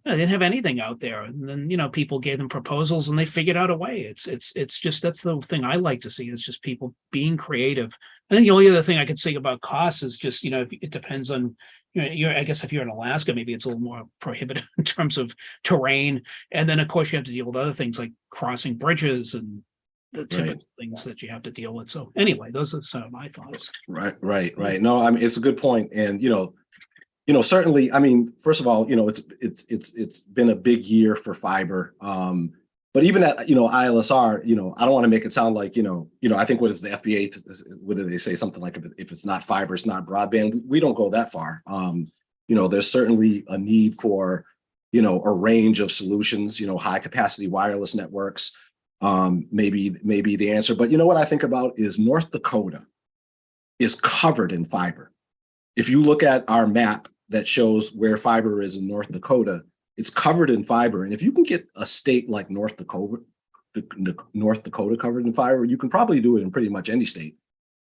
they didn't have anything out there. And then, people gave them proposals and they figured out a way. It's just, that's the thing I like to see, is just people being creative. I think the only other thing I could say about costs is just, it depends on, I guess if you're in Alaska, maybe it's a little more prohibitive in terms of terrain. And then of course you have to deal with other things like crossing bridges and the typical things that you have to deal with. So anyway, those are some of my thoughts. Right. No, I mean, it's a good point. And, certainly, I mean, first of all, it's been a big year for fiber. But even at, ILSR, I don't want to make it sound like, I think what is the FBA, what do they say? Something like if it's not fiber, it's not broadband. We don't go that far. There's certainly a need for, a range of solutions, high capacity wireless networks. Maybe the answer, but what I think about is North Dakota is covered in fiber. If you look at our map that shows where fiber is in North Dakota, it's covered in fiber. And if you can get a state like North Dakota covered in fiber, you can probably do it in pretty much any state.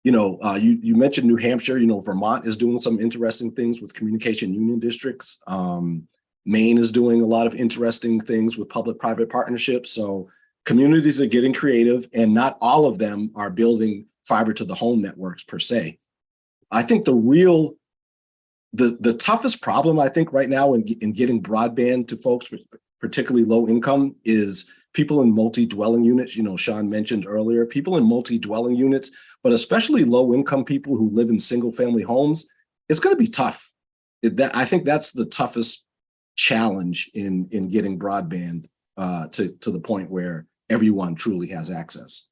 You mentioned New Hampshire, Vermont is doing some interesting things with communication union districts. Maine is doing a lot of interesting things with public-private partnerships. So communities are getting creative, and not all of them are building fiber to the home networks per se. I think the toughest problem, I think, right now in getting broadband to folks, particularly low income, is people in multi-dwelling units. Sean mentioned earlier, people in multi-dwelling units, but especially low income people who live in single family homes. It's going to be tough. I think that's the toughest challenge in getting broadband to the point where everyone truly has access.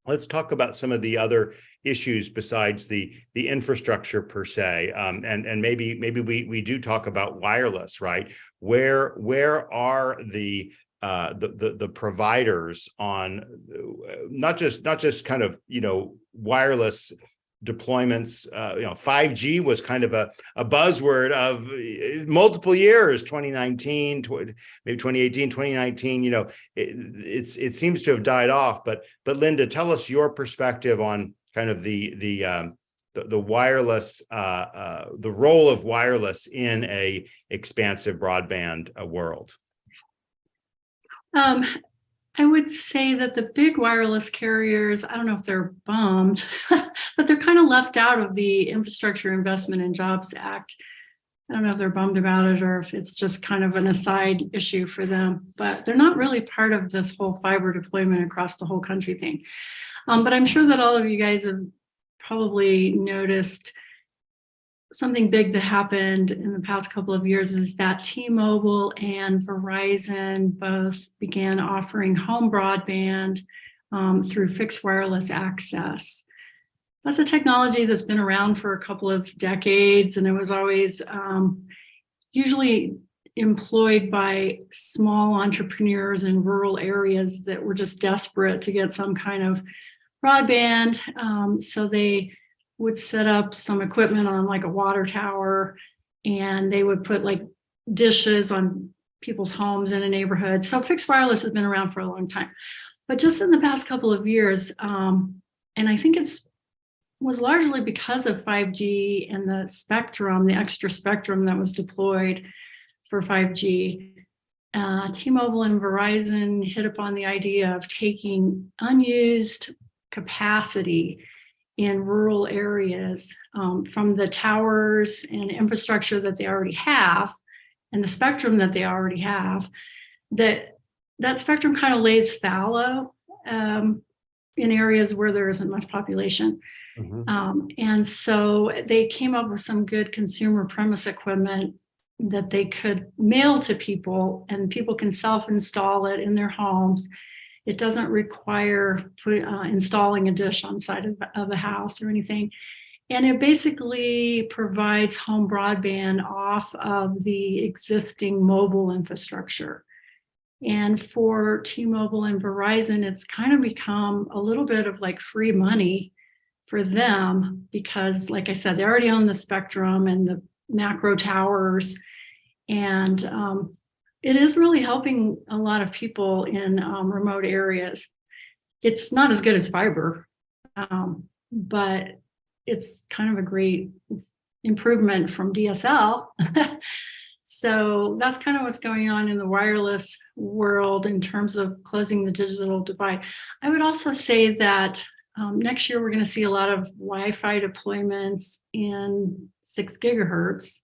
Let's talk about some of the other issues besides the infrastructure per se, and maybe we do talk about wireless, right? Where are the providers on not just kind of wireless deployments. 5G was kind of a buzzword of multiple years, 2019, maybe 2018, 2019. It seems to have died off. But Linda, tell us your perspective on kind of the wireless, the role of wireless in a expansive broadband world. I would say that the big wireless carriers, I don't know if they're bummed, but they're kind of left out of the Infrastructure Investment and Jobs Act. I don't know if they're bummed about it or if it's just kind of an aside issue for them, but they're not really part of this whole fiber deployment across the whole country thing. But I'm sure that all of you guys have probably noticed something big that happened in the past couple of years is that T-Mobile and Verizon both began offering home broadband through fixed wireless access. That's a technology that's been around for a couple of decades, and it was always usually employed by small entrepreneurs in rural areas that were just desperate to get some kind of broadband. So they would set up some equipment on like a water tower, and they would put like dishes on people's homes in a neighborhood. So fixed wireless has been around for a long time, but just in the past couple of years, and I think was largely because of 5G and the spectrum, the extra spectrum that was deployed for 5G. T-Mobile and Verizon hit upon the idea of taking unused capacity in rural areas from the towers and infrastructure that they already have and the spectrum that they already have, that spectrum kind of lays fallow in areas where there isn't much population. Mm-hmm. And so they came up with some good consumer premise equipment that they could mail to people, and people can self-install it in their homes. It doesn't require installing a dish on the side of the house or anything. And it basically provides home broadband off of the existing mobile infrastructure. And for T-Mobile and Verizon, it's kind of become a little bit of like free money for them because, like I said, they already own the spectrum and the macro towers. And it is really helping a lot of people in remote areas. It's not as good as fiber, but it's kind of a great improvement from DSL. So that's kind of what's going on in the wireless world in terms of closing the digital divide. I would also say that next year we're going to see a lot of Wi-Fi deployments in 6 gigahertz.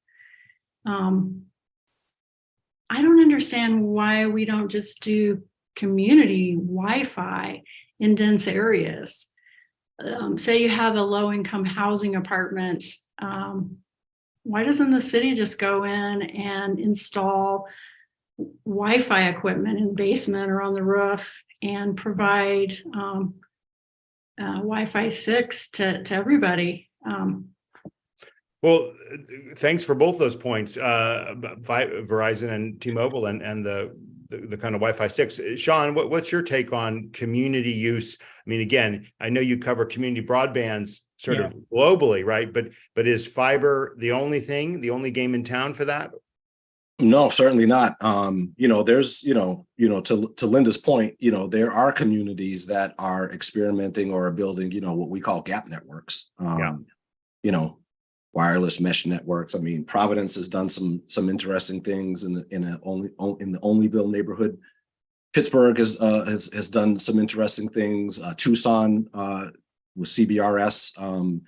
I don't understand why we don't just do community Wi-Fi in dense areas. Say you have a low-income housing apartment. Why doesn't the city just go in and install Wi-Fi equipment in the basement or on the roof and provide Wi-Fi 6 to everybody? Well, thanks for both those points, Verizon and T-Mobile and the kind of Wi-Fi 6. Sean, what's your take on community use? I mean, again, I know you cover community broadbands sort of globally, right? But is fiber the only thing, the only game in town for that? No, certainly not. There's, to Linda's point, there are communities that are experimenting or are building, what we call gap networks. Wireless mesh networks. I mean, Providence has done some interesting things in the Onlyville neighborhood. Pittsburgh has done some interesting things. Tucson with CBRS, some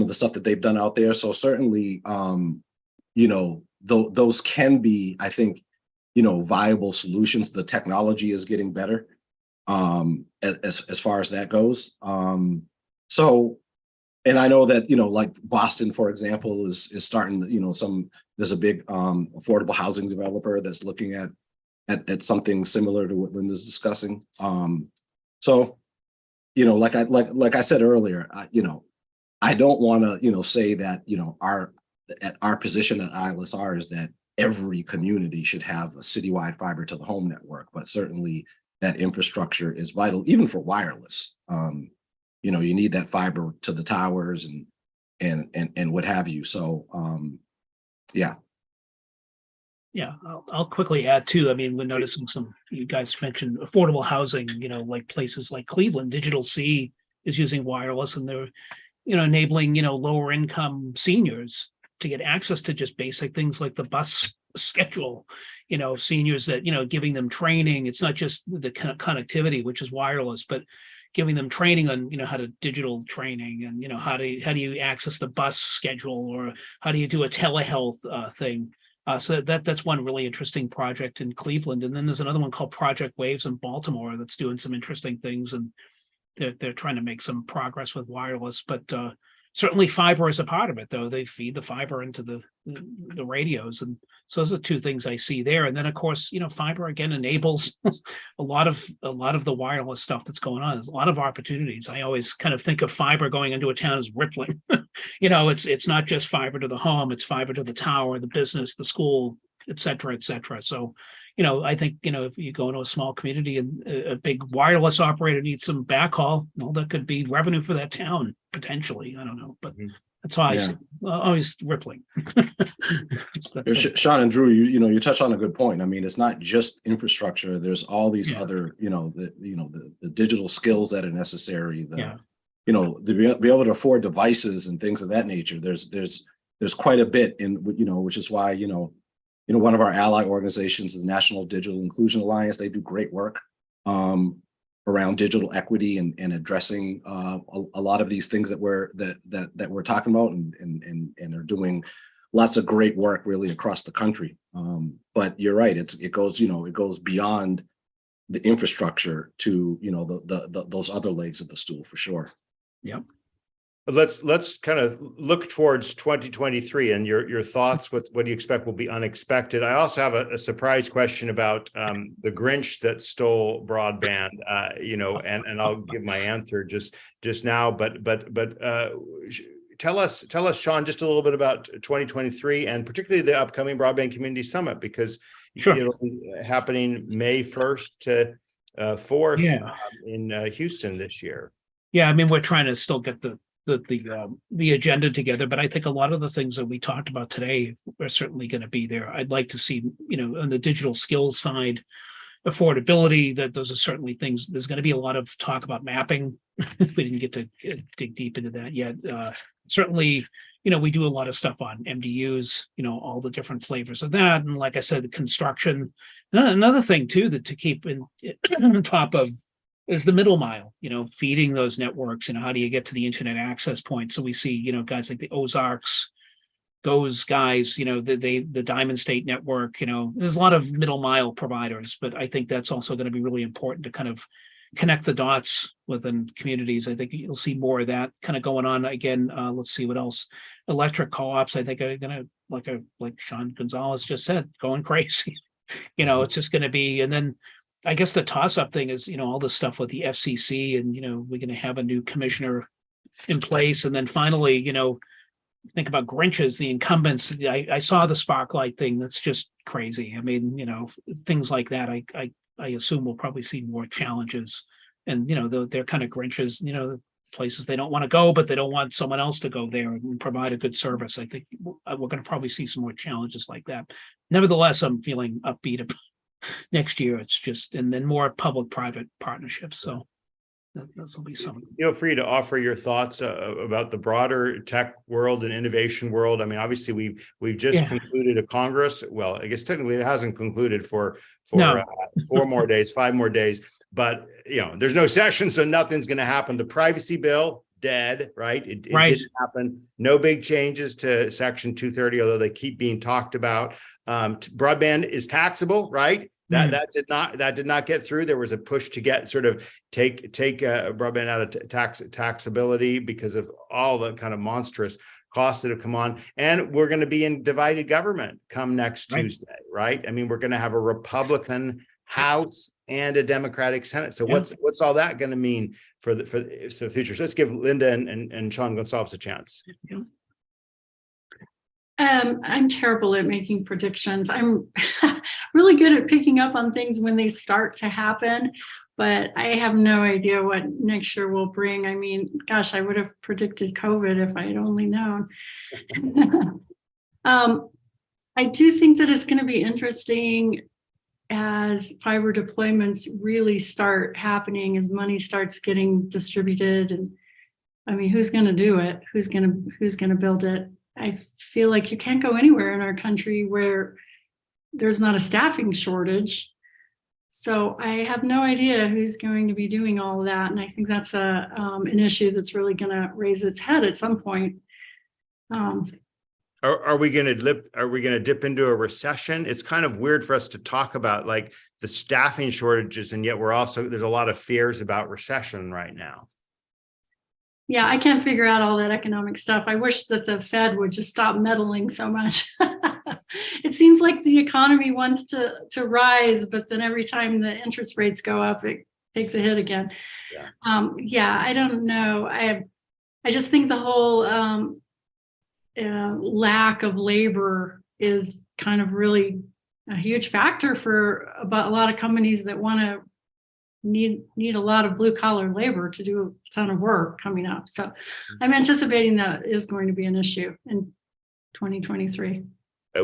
of the stuff that they've done out there. So certainly, those can be, I think, viable solutions. The technology is getting better as far as that goes. And I know that, like Boston, for example, is starting, there's a big affordable housing developer that's looking at something similar to what Linda's discussing. Like I said earlier, I don't want to, say that, our position at ILSR is that every community should have a citywide fiber to the home network, but certainly that infrastructure is vital, even for wireless. you know, you need that fiber to the towers and what have you. So, yeah. Yeah, I'll quickly add too. I mean, we're noticing some, you guys mentioned affordable housing, you know, like places like Cleveland, Digital C is using wireless, and they're, you know, enabling, you know, lower income seniors to get access to just basic things like the bus schedule, you know, seniors that, you know, giving them training. It's not just the connectivity, which is wireless, but giving them training on, you know, how to digital training, and, you know, how do you access the bus schedule, or how do you do a telehealth thing. So that's one really interesting project in Cleveland. And then there's another one called Project Waves in Baltimore that's doing some interesting things, and they're trying to make some progress with wireless. But certainly fiber is a part of it, though. They feed the fiber into the radios, and so those are two things I see there. And then, of course, you know, fiber again enables a lot of the wireless stuff that's going on. There's a lot of opportunities. I always kind of think of fiber going into a town as rippling. You know, it's not just fiber to the home; it's fiber to the tower, the business, the school, et cetera, et cetera. So, you know, I think, you know, if you go into a small community and a big wireless operator needs some backhaul, well, that could be revenue for that town potentially. I don't know, but that's why I see always rippling. Sean and Drew, you know, you touched on a good point. I mean, it's not just infrastructure. There's all these other, you know, the digital skills that are necessary. You know, to be able to afford devices and things of that nature. There's quite a bit in, you know, which is why, you know, one of our ally organizations is the National Digital Inclusion Alliance. They do great work around digital equity and addressing a lot of these things that we're talking about, and are doing lots of great work really across the country. But you're right; it goes beyond the infrastructure to, you know, those other legs of the stool for sure. Yep. Let's kind of look towards 2023 and your thoughts. What do you expect will be unexpected? I also have a surprise question about the Grinch that stole broadband. You know, and I'll give my answer just now. But tell us, Sean, just a little bit about 2023 and particularly the upcoming Broadband Community Summit, because it'll be happening May 1st to 4th in Houston this year. Yeah, I mean, we're trying to still get the agenda together, but I think a lot of the things that we talked about today are certainly going to be there. I'd like to see, you know, on the digital skills side, affordability, that those are certainly things. There's going to be a lot of talk about mapping. We didn't get to dig deep into that yet. Certainly, you know, we do a lot of stuff on MDUs, you know, all the different flavors of that. And like I said, the construction. Another thing too, that to keep on top of is the middle mile, you know, feeding those networks, and how do you get to the internet access point? So we see, you know, guys like the Ozarks, those guys, you know, the Diamond State Network, you know, there's a lot of middle mile providers, but I think that's also going to be really important to kind of connect the dots within communities. I think you'll see more of that kind of going on again. Let's see what else. Electric co-ops, I think, are going to, like Sean Gonzalez just said, going crazy. You know, it's just going to be, and then I guess the toss-up thing is, you know, all this stuff with the FCC, and, you know, we're going to have a new commissioner in place. And then finally, you know, think about Grinches, the incumbents. I saw the Sparklight thing. That's just crazy. I mean, you know, things like that. I assume we'll probably see more challenges. And, you know, they're kind of Grinches, you know, places they don't want to go, but they don't want someone else to go there and provide a good service. I think we're going to probably see some more challenges like that. Nevertheless, I'm feeling upbeat about next year. It's just, and then more public-private partnerships. So this will be something. Feel free to offer your thoughts about the broader tech world and innovation world. I mean, obviously we've just concluded a Congress. Well, I guess technically it hasn't concluded for 4 more days, 5 more days, but you know, there's no session, so nothing's going to happen. The privacy bill, dead, right? It didn't happen. No big changes to Section 230, although they keep being talked about. Broadband is taxable, right? That did not get through. There was a push to get take broadband out of taxability because of all the kind of monstrous costs that have come on. And we're going to be in divided government come next Tuesday, right? I mean, we're going to have a Republican House and a Democratic Senate. So what's all that going to mean for the future? So let's give Linda and Sean Gonzalez a chance. I'm terrible at making predictions. I'm really good at picking up on things when they start to happen, but I have no idea what next year will bring. I mean, gosh, I would have predicted COVID if I had only known. I do think that it's going to be interesting as fiber deployments really start happening, as money starts getting distributed. And I mean, who's going to do it? Who's going to build it? I feel like you can't go anywhere in our country where there's not a staffing shortage. So I have no idea who's going to be doing all of that. And I think that's an issue that's really going to raise its head at some point. Are we going to dip into a recession? It's kind of weird for us to talk about like the staffing shortages, and yet there's a lot of fears about recession right now. Yeah, I can't figure out all that economic stuff. I wish that the Fed would just stop meddling so much. It seems like the economy wants to rise, but then every time the interest rates go up, it takes a hit again. Yeah, I don't know. I just think the whole lack of labor is kind of really a huge factor for about a lot of companies that want to need a lot of blue collar labor to do a ton of work coming up. So I'm anticipating that is going to be an issue in 2023.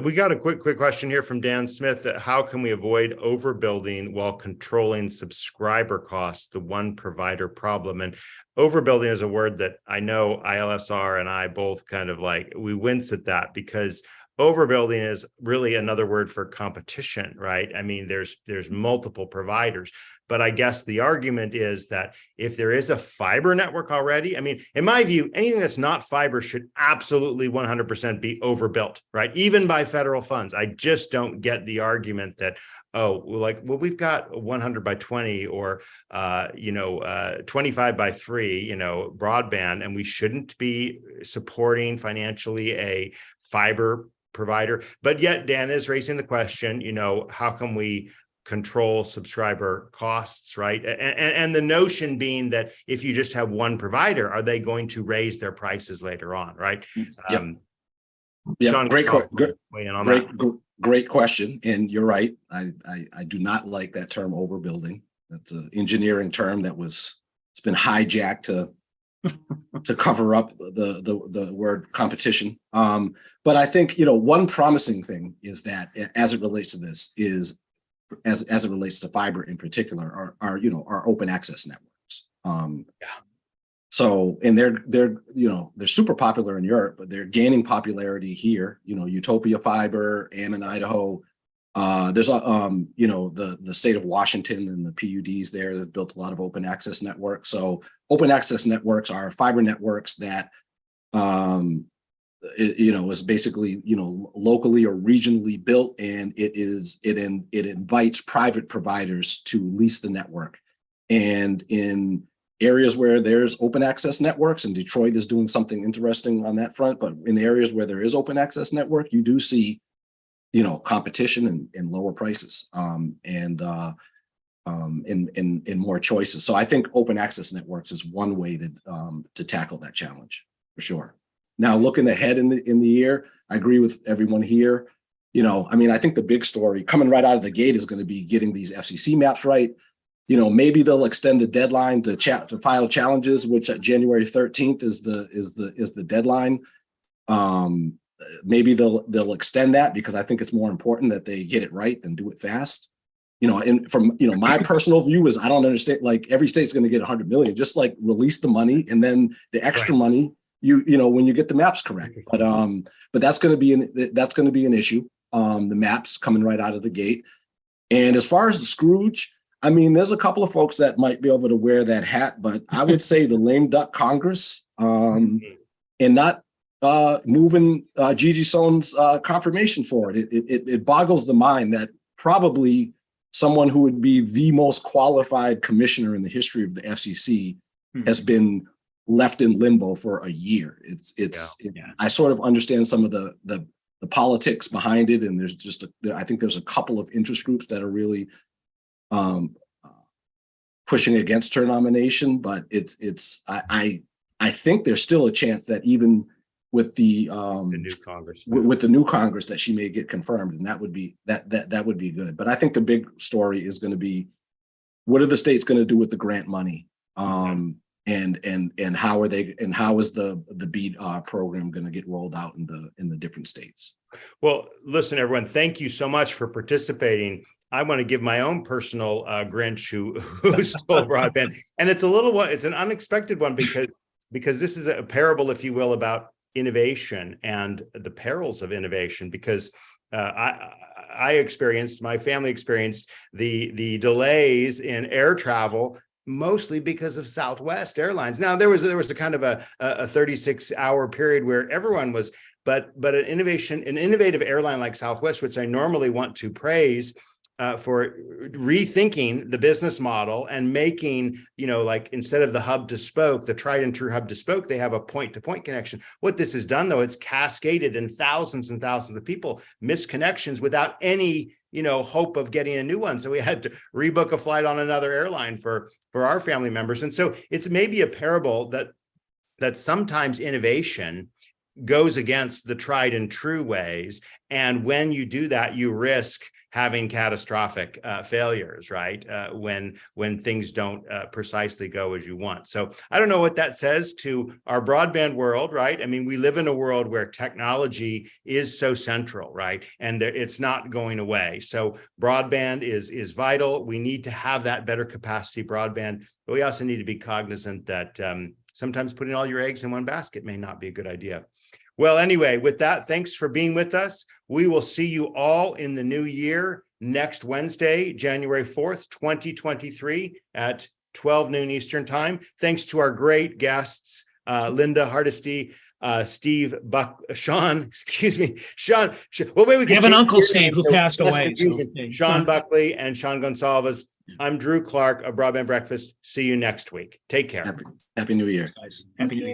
We got a quick question here from Dan Smith. How can we avoid overbuilding while controlling subscriber costs, the one provider problem? And overbuilding is a word that I know ILSR and I both kind of like, we wince at that, because overbuilding is really another word for competition, right? I mean, there's multiple providers. But I guess the argument is that if there is a fiber network already, I mean, in my view, anything that's not fiber should absolutely 100% be overbuilt, right? Even by federal funds. I just don't get the argument that, we've got 100 by 20 or, 25 by 3, broadband, and we shouldn't be supporting financially a fiber provider. But yet Dan is raising the question, how can we control subscriber costs, right? And the notion being that if you just have one provider, are they going to raise their prices later on, right? Sean, great question. And you're right. I do not like that term overbuilding. That's an engineering term it's been hijacked to cover up the word competition. But I think, one promising thing is that as it relates to this is, as it relates to fiber in particular, are open access networks. So, and they're super popular in Europe, but they're gaining popularity here. Utopia Fiber, Ammon, Idaho. There's the state of Washington and the PUDs there that built a lot of open access networks. So open access networks are fiber networks that is basically, locally or regionally built, and it invites private providers to lease the network. And in areas where there's open access networks, and Detroit is doing something interesting on that front, but in areas where there is open access network, you do see, competition and lower prices, and more choices. So I think open access networks is one way to tackle that challenge for sure. Now, looking ahead in the year, I agree with everyone here. I think the big story coming right out of the gate is going to be getting these FCC maps right. Maybe they'll extend the deadline to file challenges, which at January 13th is the deadline. Maybe they'll extend that, because I think it's more important that they get it right than do it fast. And from my personal view is I don't understand, like, every state's going to get 100 million, just like release the money, and then the extra money when you get the maps correct. But that's going to be an issue. The maps coming right out of the gate. And as far as the Scrooge, there's a couple of folks that might be able to wear that hat, but I would say the lame duck Congress, and not moving Gigi Sohn's confirmation forward. It boggles the mind that probably someone who would be the most qualified commissioner in the history of the FCC has been left in limbo for a year. I sort of understand some of the politics behind it, and I think there's a couple of interest groups that are really pushing against her nomination, but I think there's still a chance that even with the new Congress. with the new Congress that she may get confirmed, and that would be that would be good. But I think the big story is going to be, what are the states going to do with the grant money? And how are they, and how is the BEAD program going to get rolled out in the different states? Well, listen, everyone, thank you so much for participating. I want to give my own personal Grinch who stole broadband, and it's an unexpected one because this is a parable, if you will, about innovation and the perils of innovation. Because my family experienced the delays in air travel, mostly because of Southwest Airlines. Now there was a kind of a 36-hour period where everyone was, but an innovative airline like Southwest, which I normally want to praise for rethinking the business model and making, like, instead of the hub to spoke, the tried and true hub to spoke, they have a point-to-point connection. What this has done, though, it's cascaded, and thousands of people missed connections without any hope of getting a new one. So we had to rebook a flight on another airline for our family members. And so it's maybe a parable that sometimes innovation goes against the tried and true ways. And when you do that, you risk having catastrophic failures, right? When things don't precisely go as you want. So I don't know what that says to our broadband world, right? I mean, we live in a world where technology is so central, right? And it's not going away. So broadband is vital. We need to have that better capacity broadband, but we also need to be cognizant that sometimes putting all your eggs in one basket may not be a good idea. Well, anyway, with that, thanks for being with us. We will see you all in the new year next Wednesday, January 4th, 2023 at 12 noon Eastern time. Thanks to our great guests, Linda Hardesty, Sean. Well, wait, we have an Uncle Steve who passed away. Sean Buckley and Sean Gonsalves. I'm Drew Clark of Broadband Breakfast. See you next week. Take care. Happy New Year. Guys. Happy New Year.